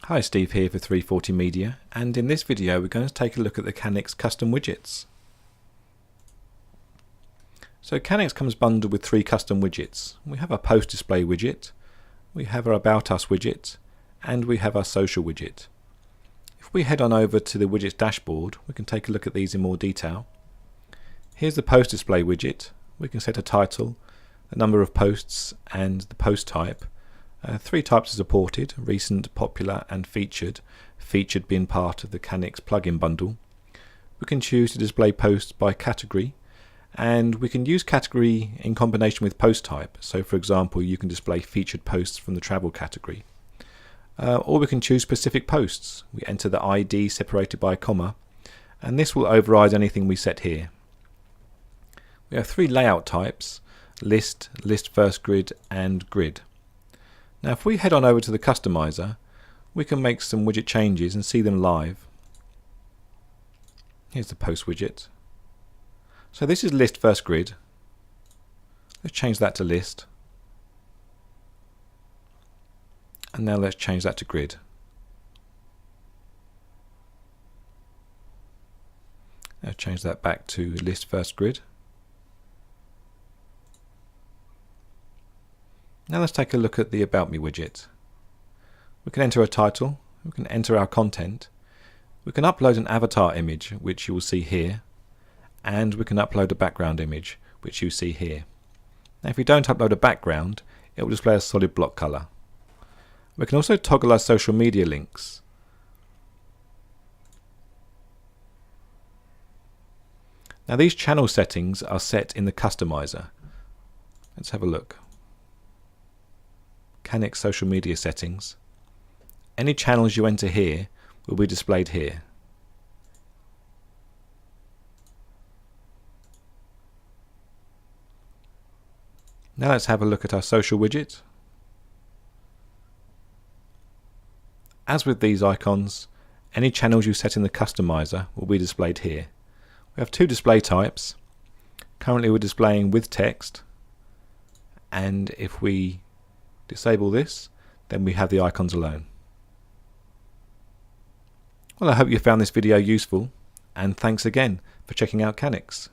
Hi, Steve here for 340 Media, and in this video we're going to take a look at the Cannix custom widgets. So Cannix comes bundled with 3 custom widgets. We have our post display widget, we have our about us widget, and we have our social widget. If we head on over to the widgets dashboard, we can take a look at these in more detail. Here's the post display widget. We can set a title, the number of posts, and the post type. 3 types are supported: recent, popular and featured, featured being part of the Cannix plugin bundle. We can choose to display posts by category, and we can use category in combination with post type. So for example, you can display featured posts from the travel category, or we can choose specific posts. We enter the ID separated by a comma, and this will override anything we set here. We have 3 layout types: list, list first grid and grid. Now if we head on over to the customizer, we can make some widget changes and see them live. Here's the post widget. So this is list first grid. Let's change that to list. And now let's change that to grid. Let's change that back to list first grid. Now let's take a look at the About Me widget. We can enter a title, we can enter our content, we can upload an avatar image, which you will see here, and we can upload a background image, which you see here. Now if we don't upload a background, it will display a solid block colour. We can also toggle our social media links. Now these channel settings are set in the customizer. Let's have a look. Cannix social media settings. Any channels you enter here will be displayed here. Now let's have a look at our social widget. As with these icons, any channels you set in the customizer will be displayed here. We have 2 display types. Currently we're displaying with text, and if we disable this, then we have the icons alone. Well, I hope you found this video useful, and thanks again for checking out Cannix.